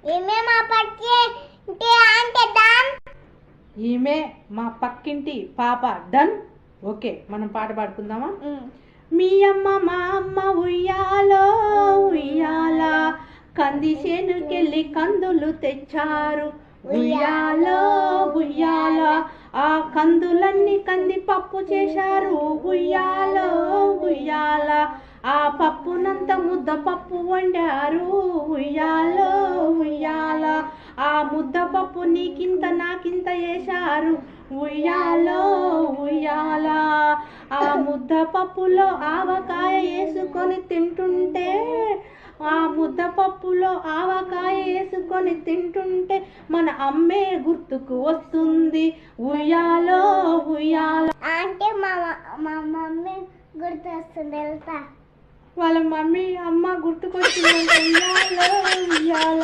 ఈమె మా పక్కింటి పాప డన్. ఓకే, మనం పాట పాడుకుందామా? మీ అమ్మ మా అమ్మ ఉయ్యాలో ఉయ్యాల, కంది చేనుకెళ్ళి కందులు తెచ్చారు. ఉయ్యాలో ఉయ్యాల, ఆ కందులన్నీ కందిపప్పు చేశారు. ఉయ్యాలో ఉయ్యాల, ఆ పప్పునంత ముద్దపప్పు వండారు. ఉయ్యాలో ఉయ్యాల, ఆ ముద్దపప్పు నీకింత నాకింత వేశారు. ఉయ్యాలో ఉయ్యాల, ఆ ముద్దపప్పులో ఆవకాయ వేసుకొని తింటుంటే, ఆ ముద్దపప్పులో ఆవకాయ వేసుకొని తింటుంటే మన అమ్మే గుర్తుకు వస్తుంది. ఉయ్యాలో ఉయ్యాల అంటే మా మమ్మీ గుర్తు వస్తుంది వెళ్తా. వాళ్ళ మమ్మీ అమ్మ గుర్తుకొచ్చిందంటే ఉయ్యాలో ఉయ్యాల.